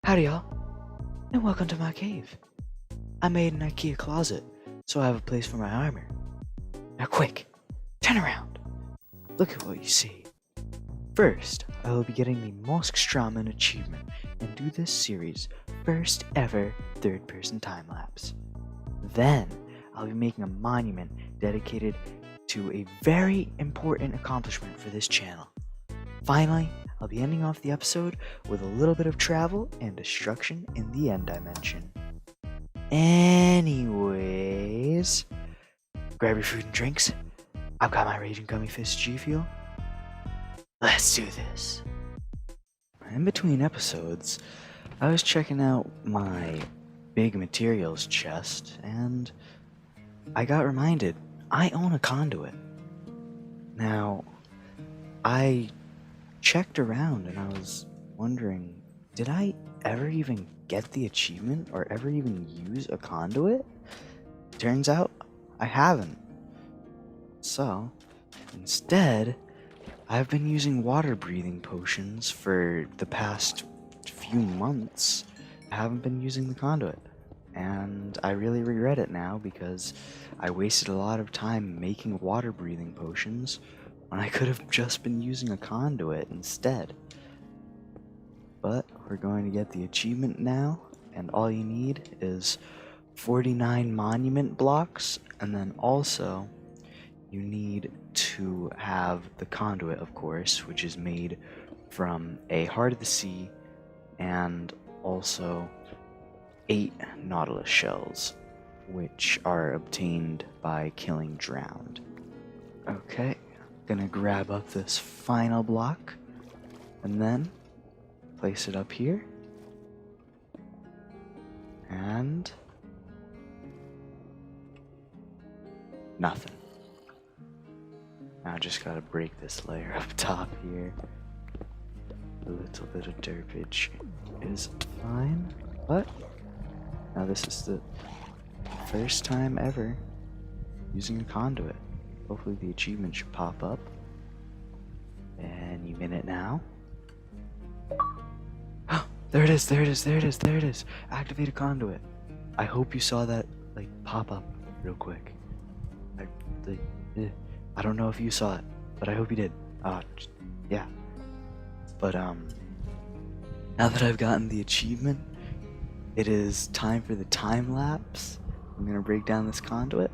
Howdy y'all, and welcome to my cave. I made an IKEA closet, so I have a place for my armor. Now quick, turn around. Look at what you see. First, I will be getting the Moskströmen achievement and do this series' first ever third-person time-lapse. Then, I'll be making a monument dedicated to a very important accomplishment for this channel. Finally, I'll be ending off the episode with a little bit of travel and destruction in the end dimension. Anyways, grab your food and drinks. I've got my Raging Gummy Fist G Fuel. Let's do this. In between episodes, I was checking out my big materials chest and I got reminded I own a conduit. Now, I checked around and I was wondering, did I ever even get the achievement or ever even use a conduit? Turns out I haven't. So, instead, I've been using water breathing potions for the past few months. I haven't been using the conduit. And I really regret it now because I wasted a lot of time making water breathing potions when I could have just been using a conduit instead. But we're going to get the achievement now, and all you need is 49 monument blocks, and then also you need to have the conduit, of course, which is made from a Heart of the Sea and also 8 Nautilus shells, which are obtained by killing drowned. Okay. Gonna grab up this final block and then place it up here and nothing. Now I just gotta break this layer up top here. A little bit of derpage is fine, but now this is the first time ever using a conduit. Hopefully the achievement should pop up any minute now. Oh, there it is, there it is, there it is, there it is. Activate a conduit. I hope you saw that like pop up real quick. I don't know if you saw it, but I hope you did. Yeah. But now that I've gotten the achievement, it is time for the time lapse. I'm gonna break down this conduit.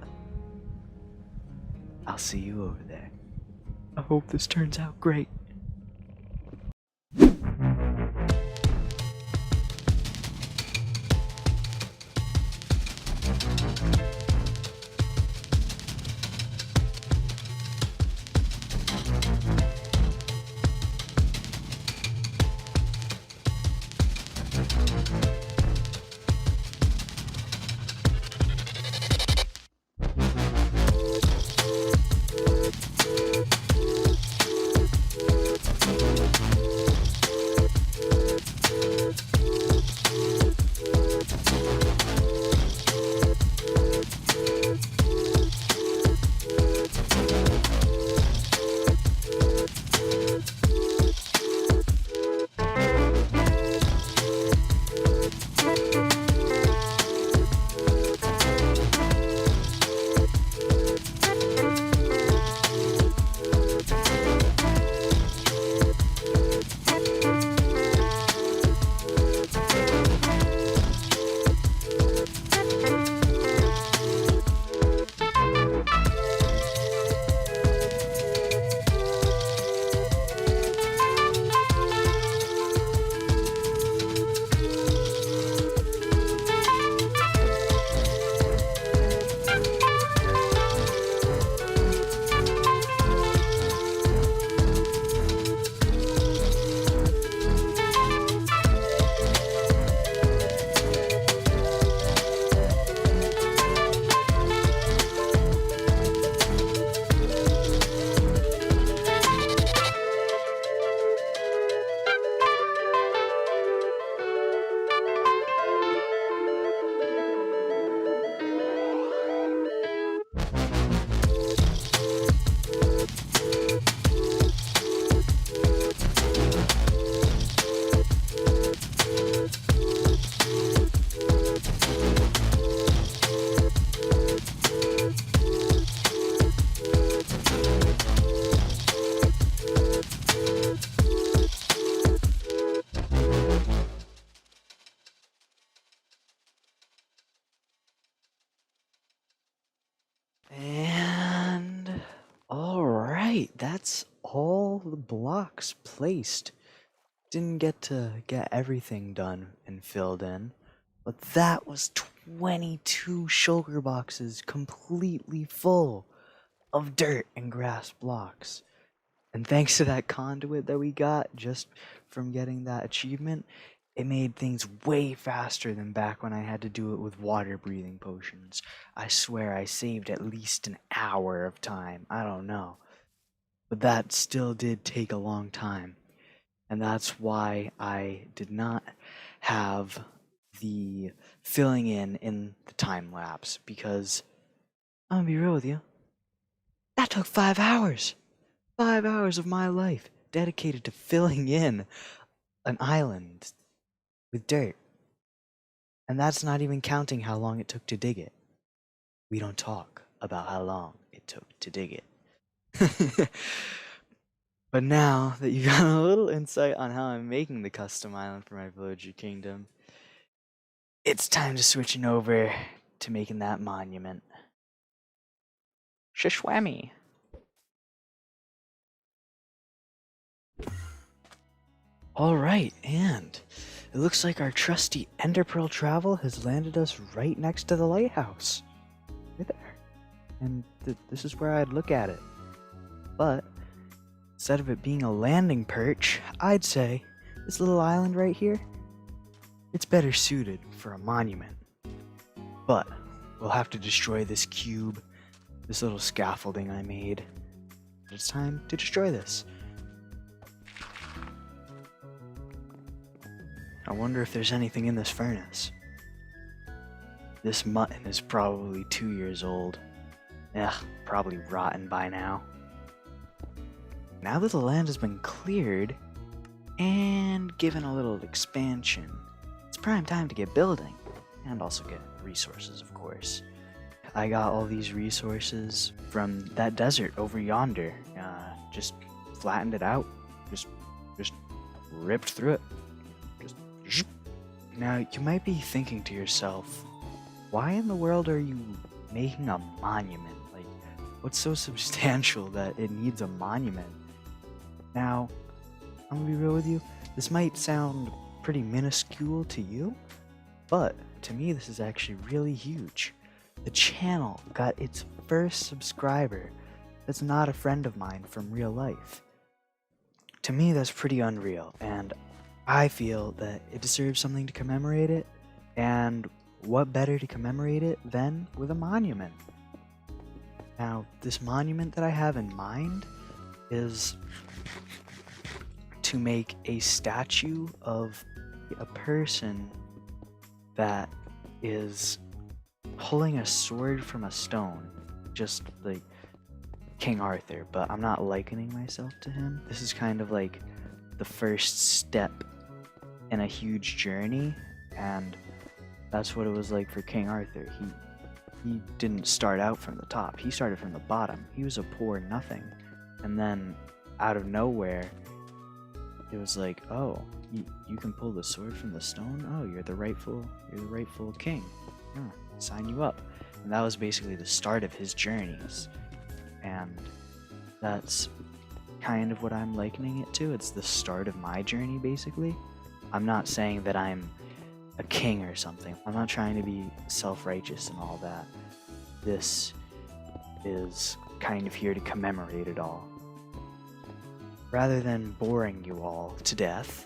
I'll see you over there. I hope this turns out great. the blocks placed. Didn't get to get everything done and filled in, but that was 22 shulker boxes completely full of dirt and grass blocks. And thanks to that conduit that we got just from getting that achievement, it made things way faster than back when I had to do it with water breathing potions. I swear I saved at least an hour of time. I don't know. But that still did take a long time. And that's why I did not have the filling in the time lapse, because I'm gonna be real with you, that took 5 hours. 5 hours of my life dedicated to filling in an island with dirt. And that's not even counting how long it took to dig it. We don't talk about how long it took to dig it. But now that you got a little insight on how I'm making the custom island for my villager kingdom, it's time to switching over to making that monument. Shishwammy. Alright, and it looks like our trusty Enderpearl travel has landed us right next to the lighthouse. Right there. And this is where I'd look at it. But instead of it being a landing perch, I'd say this little island right here, it's better suited for a monument. But we'll have to destroy this cube, this little scaffolding I made. It's time to destroy this. I wonder if there's anything in this furnace. This mutton is probably 2 years old. Ugh, probably rotten by now. Now that the land has been cleared and given a little expansion, it's prime time to get building and also get resources, of course. I got all these resources from that desert over yonder. Just flattened it out, just ripped through it. Now, you might be thinking to yourself, why in the world are you making a monument? Like, what's so substantial that it needs a monument? Now, I'm gonna be real with you, this might sound pretty minuscule to you, but to me this is actually really huge. The channel got its first subscriber that's not a friend of mine from real life. To me, that's pretty unreal, and I feel that it deserves something to commemorate it, and what better to commemorate it than with a monument? Now, this monument that I have in mind is to make a statue of a person that is pulling a sword from a stone, just like King Arthur, but I'm not likening myself to him. This is kind of like the first step in a huge journey, and that's what it was like for King Arthur. He didn't start out from the top, he started from the bottom. He was a poor nothing, and then out of nowhere it was like, oh, you can pull the sword from the stone? Oh, you're the rightful king. Sign you up. And that was basically the start of his journeys, and that's kind of what I'm likening it to. It's the start of my journey, basically. I'm not saying that I'm a king or something. I'm not trying to be self-righteous and all that. This is kind of here to commemorate it all. Rather than boring you all to death,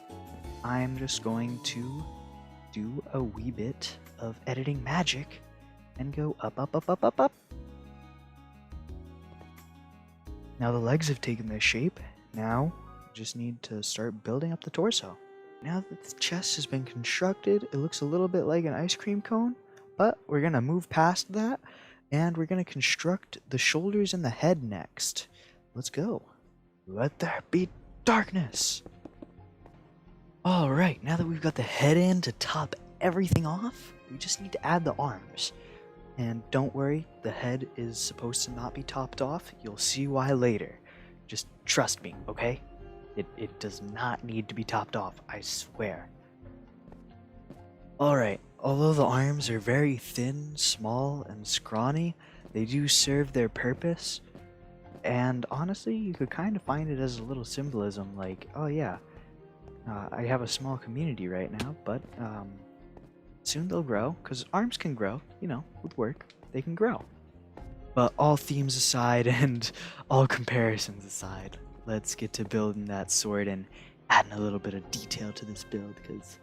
I'm just going to do a wee bit of editing magic and go up, up, up, up, up, up. Now the legs have taken their shape. Now just need to start building up the torso. Now that the chest has been constructed, it looks a little bit like an ice cream cone, but we're gonna move past that and we're gonna construct the shoulders and the head next. Let's go. Let there be darkness. Alright, now that we've got the head in to top everything off, we just need to add the arms. And don't worry, the head is supposed to not be topped off. You'll see why later. Just trust me, okay? It does not need to be topped off, I swear. Alright, although the arms are very thin, small, and scrawny, they do serve their purpose. And honestly, you could kind of find it as a little symbolism, like, oh yeah, I have a small community right now, but soon they'll grow, because arms can grow, you know, with work, they can grow. But all themes aside and all comparisons aside, let's get to building that sword and adding a little bit of detail to this build, because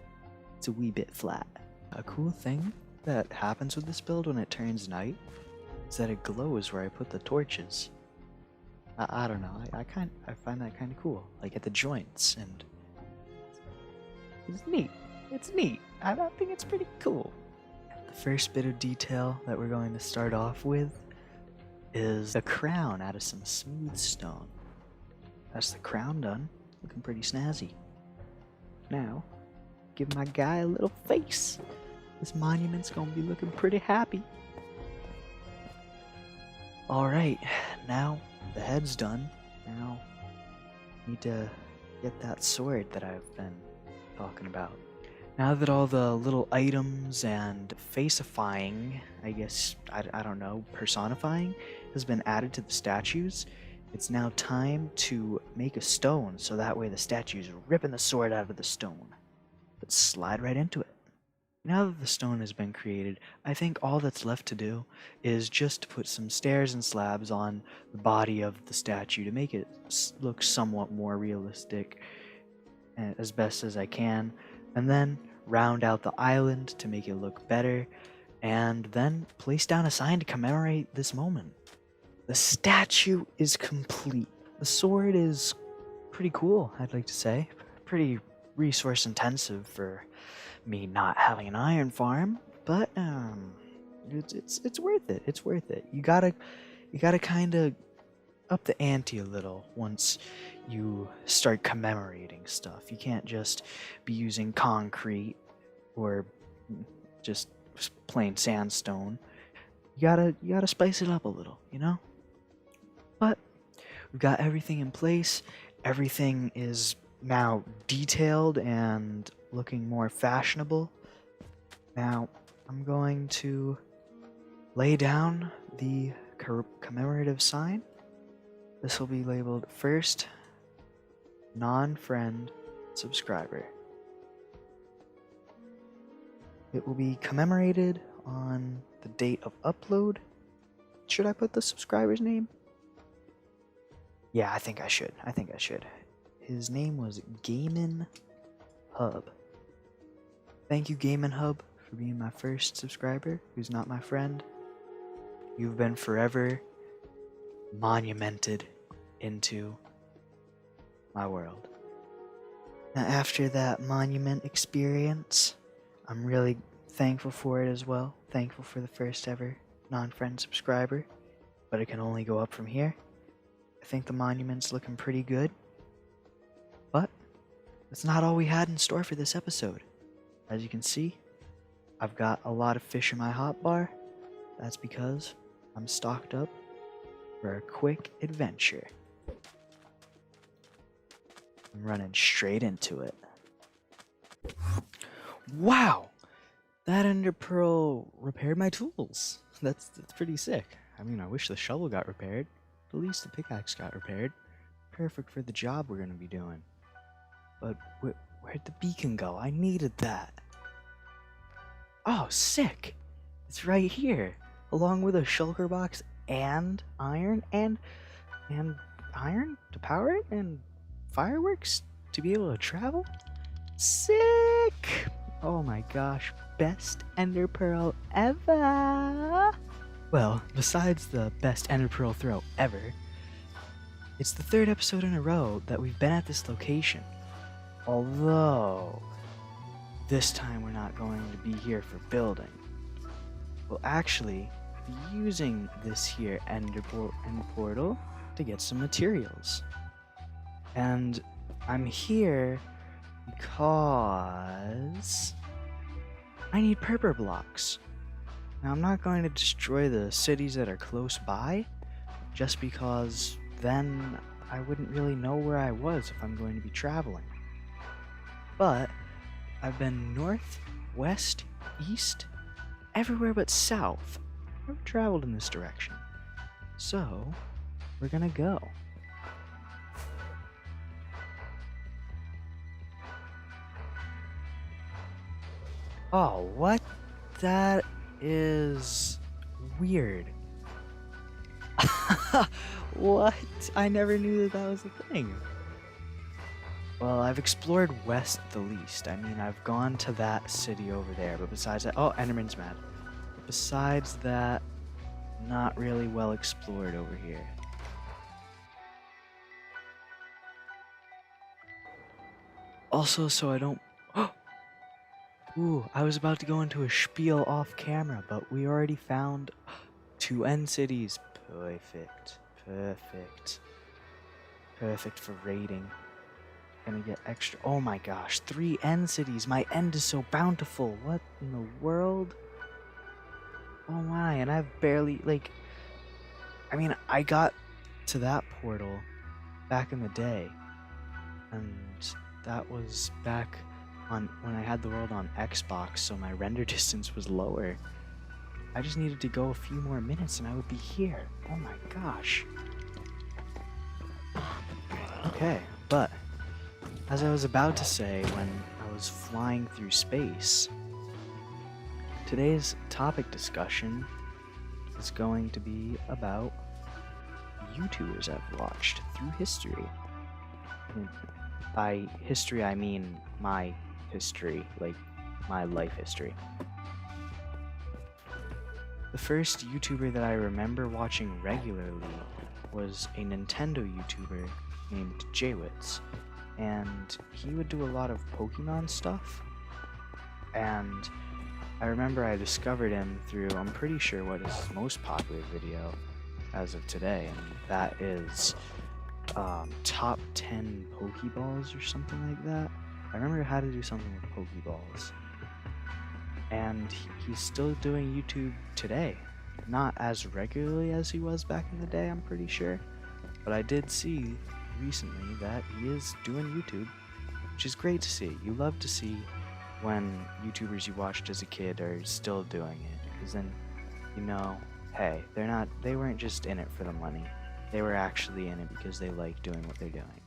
it's a wee bit flat. A cool thing that happens with this build when it turns night is that it glows where I put the torches. I don't know, I find that kind of cool, like at the joints, and it's neat. It's neat. I think it's pretty cool. The first bit of detail that we're going to start off with is a crown out of some smooth stone. That's the crown done, looking pretty snazzy. Now, give my guy a little face. This monument's gonna be looking pretty happy. Alright, now the head's done. Now, need to get that sword that I've been talking about. Now that all the little items and faceifying, I guess, I don't know, personifying, has been added to the statues, it's now time to make a stone, so that way the statue's ripping the sword out of the stone. Let's slide right into it. Now that the stone has been created, I think all that's left to do is just to put some stairs and slabs on the body of the statue to make it look somewhat more realistic as best as I can, and then round out the island to make it look better, and then place down a sign to commemorate this moment. The statue is complete. The sword is pretty cool, I'd like to say. Pretty resource intensive for me not having an iron farm, but it's worth it. It's worth it. You gotta kind of up the ante a little once you start commemorating stuff. You can't just be using concrete or just plain sandstone. You gotta spice it up a little, you know? But we've got everything in place. Everything is now detailed and looking more fashionable. Now I'm going to lay down the commemorative sign. This will be labeled first non-friend subscriber. It will be commemorated on the date of upload. Should I put the subscriber's name? Yeah, I think I should. His name was Gamin Hub. Thank you, Gamin Hub, for being my first subscriber who's not my friend. You've been forever monumented into my world. Now, after that monument experience, I'm really thankful for it as well. Thankful for the first ever non-friend subscriber, but it can only go up from here. I think the monument's looking pretty good, but that's not all we had in store for this episode. As you can see, I've got a lot of fish in my hotbar. That's because I'm stocked up for a quick adventure. I'm running straight into it. Wow! That ender pearl repaired my tools. That's pretty sick. I mean, I wish the shovel got repaired. At least the pickaxe got repaired. Perfect for the job we're gonna be doing. But where'd the beacon go? I needed that. Oh, sick! It's right here, along with a shulker box and iron and iron to power it and fireworks to be able to travel. Sick! Oh my gosh, best ender pearl ever! Well, besides the best ender pearl throw ever, it's the third episode in a row that we've been at this location. Although, this time we're not going to be here for building. We'll actually be using this here ender portal to get some materials. And I'm here because I need purple blocks. Now, I'm not going to destroy the cities that are close by, just because then I wouldn't really know where I was if I'm going to be traveling. But I've been north, west, east, everywhere but south. Never traveled in this direction. So, we're gonna go. Oh, what? That is weird. What? I never knew that was a thing. Well, I've explored west the least. I mean, I've gone to that city over there, but besides that... Oh, Enderman's mad. Besides that, not really well explored over here. Also, so I don't... Ooh, I was about to go into a spiel off camera, but we already found 2 end cities. Perfect. Perfect. Perfect for raiding. Gonna get extra... Oh my gosh, 3 end cities. My end is so bountiful. What in the world? Oh my, and I've barely, like... I mean, I got to that portal back in the day. And that was back on when I had the world on Xbox, so my render distance was lower. I just needed to go a few more minutes and I would be here. Oh my gosh. Okay, but as I was about to say when I was flying through space, today's topic discussion is going to be about YouTubers I've watched through history. And by history, I mean my history, like my life history. The first YouTuber that I remember watching regularly was a Nintendo YouTuber named Jaywitz, and he would do a lot of Pokemon stuff, and I remember I discovered him through, I'm pretty sure, what is his most popular video as of today, and that is top 10 Pokeballs or something like that. I remember how to do something with Pokeballs. And he's still doing YouTube today. Not as regularly as he was back in the day, I'm pretty sure. But I did see recently that he is doing YouTube, which is great to see. You love to see when YouTubers you watched as a kid are still doing it, because then you know, hey, they weren't just in it for the money. They were actually in it because they like doing what they're doing.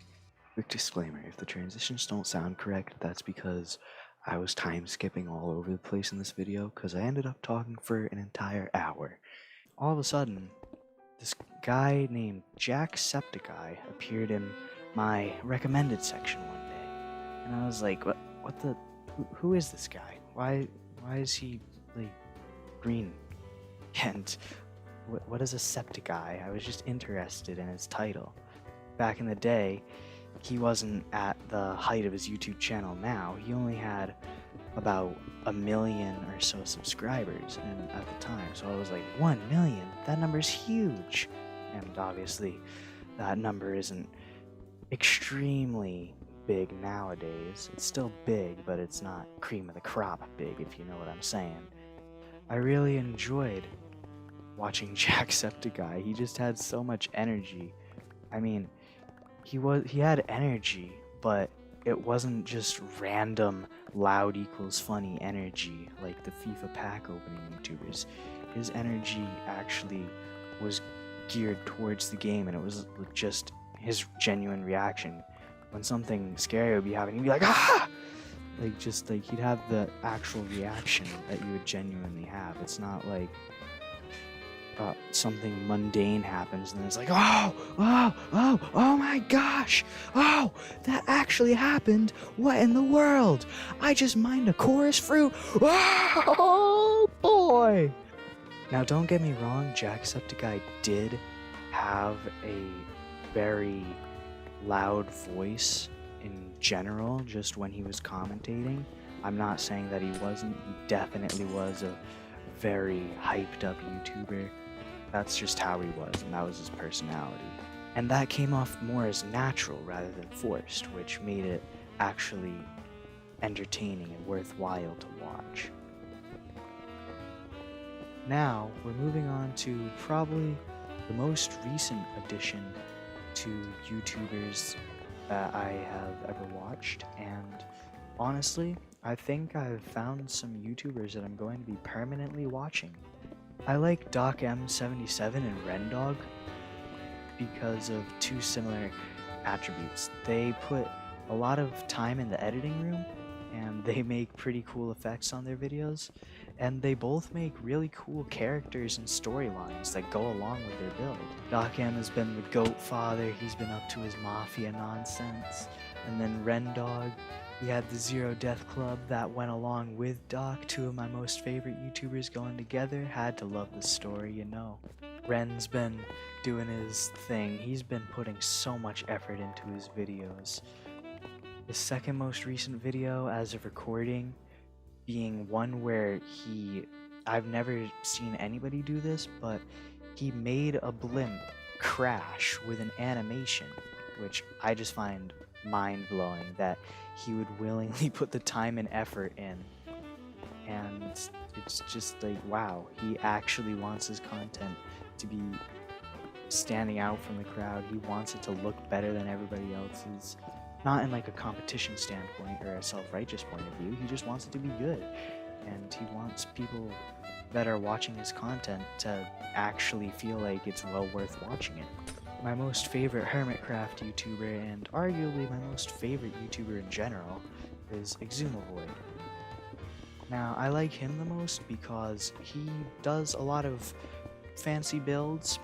Quick disclaimer, if the transitions don't sound correct, that's because I was time skipping all over the place in this video because I ended up talking for an entire hour. All of a sudden, this guy named Jacksepticeye appeared in my recommended section one day. And I was like, who is this guy? Why is he, like, green? And what is a Septiceye? I was just interested in his title. Back in the day, he wasn't at the height of his YouTube channel now. He only had about 1 million or so subscribers and at the time. So I was like, 1 million? That number's huge. And obviously, that number isn't extremely big nowadays. It's still big, but it's not cream of the crop big, if you know what I'm saying. I really enjoyed watching Jacksepticeye. He just had so much energy. I mean, he had energy, but it wasn't just random loud equals funny energy like the FIFA pack opening YouTubers. His energy actually was geared towards the game, and it was just his genuine reaction. When something scary would be happening, he'd be like, ah! Like, just like, he'd have the actual reaction that you would genuinely have. It's not like something mundane happens and then it's like, oh my gosh, oh, that actually happened. What in the world? I just mined a chorus fruit. Oh boy. Now don't get me wrong, Jacksepticeye did have a very loud voice in general, just when he was commentating. I'm not saying that he wasn't. He definitely was a very hyped up YouTuber. That's just how he was, and that was his personality. And that came off more as natural rather than forced, which made it actually entertaining and worthwhile to watch. Now, we're moving on to probably the most recent addition to YouTubers that I have ever watched, and honestly, I think I've found some YouTubers that I'm going to be permanently watching. I like DocM77 and Rendog. because of two similar attributes. They put a lot of time in the editing room, and they make pretty cool effects on their videos, and they both make really cool characters and storylines that go along with their build. Doc M has been the goat father, he's been up to his mafia nonsense, and then Rendog, he had the Zero Death Club that went along with Doc, two of my most favorite YouTubers going together. Had to love the story, you know. Ren's been doing his thing, he's been putting so much effort into his videos. His second most recent video as of recording being one where I've never seen anybody do this, but he made a blimp crash with an animation, which I just find mind-blowing that he would willingly put the time and effort in. And it's just like, wow, he actually wants his content to be standing out from the crowd. He wants it to look better than everybody else's. Not in like a competition standpoint or a self-righteous point of view, he just wants it to be good. And he wants people that are watching his content to actually feel like it's well worth watching it. My most favorite Hermitcraft YouTuber, and arguably my most favorite YouTuber in general, is Exumavoid. Now, I like him the most because he does a lot of fancy builds.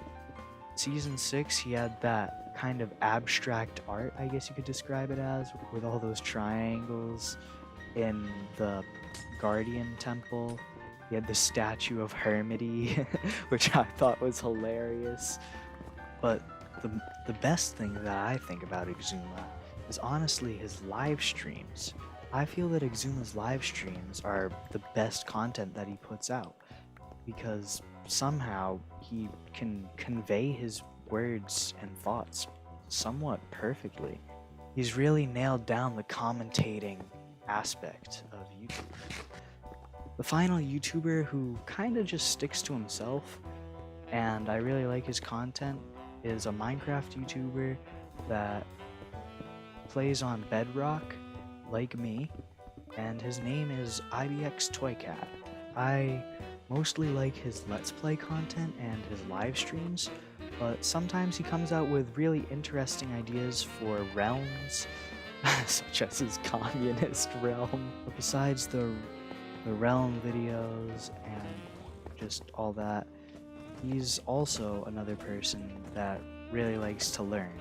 Season 6, he had that kind of abstract art, I guess you could describe it as, with all those triangles in the Guardian Temple. He had the statue of Hermity, which I thought was hilarious. But the best thing that I think about Exuma is honestly his live streams. I feel that Exuma's live streams are the best content that he puts out, because somehow he can convey his words and thoughts somewhat perfectly. He's really nailed down the commentating aspect of YouTube. The final YouTuber who kind of just sticks to himself, and I really like his content, is a Minecraft YouTuber that plays on Bedrock, like me, and his name is IBX Toycat. I mostly like his Let's Play content and his live streams, but sometimes he comes out with really interesting ideas for realms, such as his communist realm. But besides the realm videos and just all that, he's also another person that really likes to learn,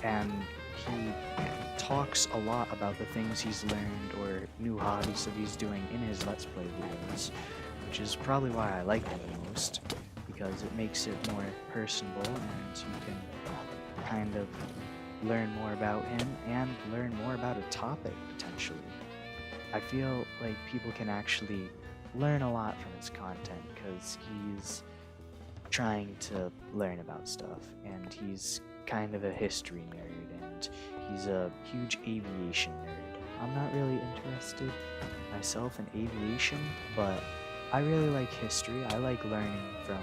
and he talks a lot about the things he's learned or new hobbies that he's doing in his Let's Play videos, which is probably why I like him the most, because it makes it more personable and you can kind of learn more about him and learn more about a topic, potentially. I feel like people can actually learn a lot from his content because he's trying to learn about stuff, and he's kind of a history nerd, and he's a huge aviation nerd. I'm not really interested myself in aviation, but I really like history. I like learning from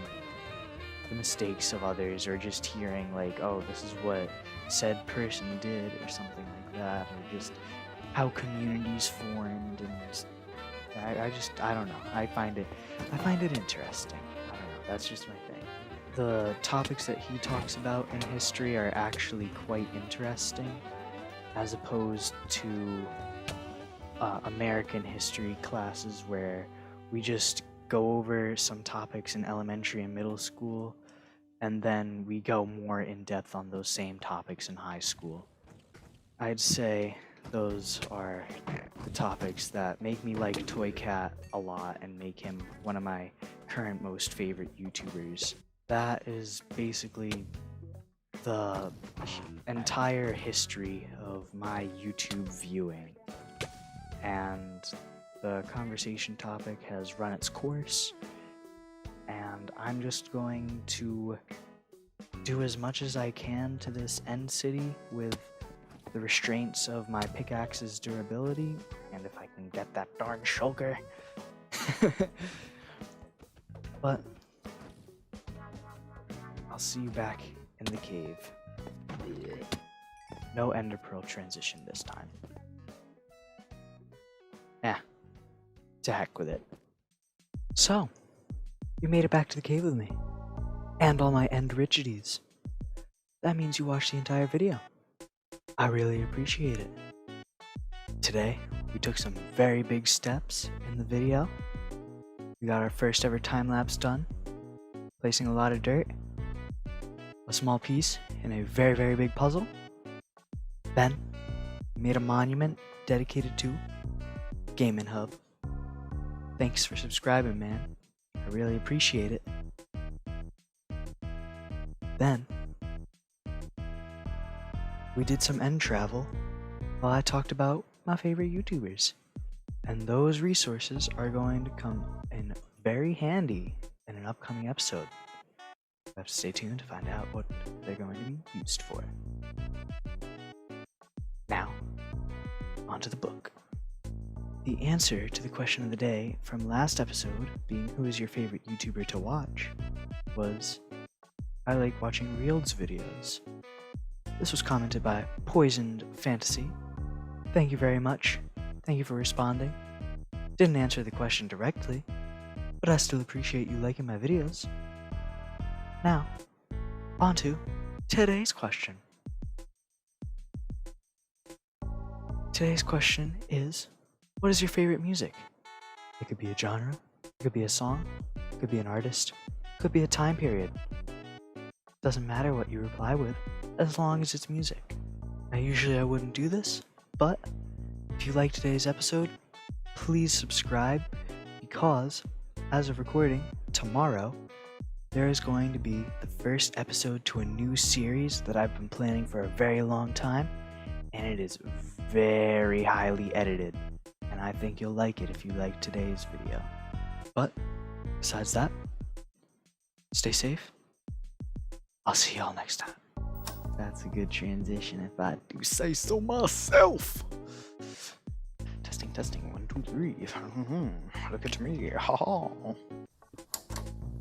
the mistakes of others, or just hearing like, oh, this is what said person did, or something like that, or just how communities formed, and I don't know. I find it interesting. I don't know. That's just my thing. The topics that he talks about in history are actually quite interesting, as opposed to American history classes where we just go over some topics in elementary and middle school, and then we go more in depth on those same topics in high school. I'd say those are the topics that make me like Toycat a lot and make him one of my current most favorite YouTubers. That is basically the entire history of my YouTube viewing, and the conversation topic has run its course, and I'm just going to do as much as I can to this end city with the restraints of my pickaxe's durability, and if I can get that darn shulker. But I'll see you back in the cave. No ender pearl transition this time. To heck with it. So, you made it back to the cave with me. And all my end rigidities. that means you watched the entire video. I really appreciate it. Today, we took some very big steps in the video. We got our first ever time lapse done, placing a lot of dirt, a small piece in a very, very big puzzle. Then, we made a monument dedicated to Gaming Hub. Thanks for subscribing, man. I really appreciate it. Then, we did some end travel while I talked about my favorite YouTubers. And those resources are going to come in very handy in an upcoming episode. You have to stay tuned to find out what they're going to be used for. Now, onto the book. The answer to the question of the day from last episode, being who is your favorite YouTuber to watch, was I like watching Reels videos. This was commented by Poisoned Fantasy. Thank you very much. Thank you for responding. Didn't answer the question directly, but I still appreciate you liking my videos. Now, onto today's question. Today's question is, what is your favorite music? It could be a genre, it could be a song, it could be an artist, it could be a time period. Doesn't matter what you reply with, as long as it's music. Now usually I wouldn't do this, but if you like today's episode, please subscribe, because as of recording, tomorrow, there is going to be the first episode to a new series that I've been planning for a very long time, and it is very highly edited, and I think you'll like it if you like today's video. But besides that, stay safe. I'll see y'all next time. That's a good transition if I do say so myself. Testing, 1, 2, 3. Look at me. Ha ha.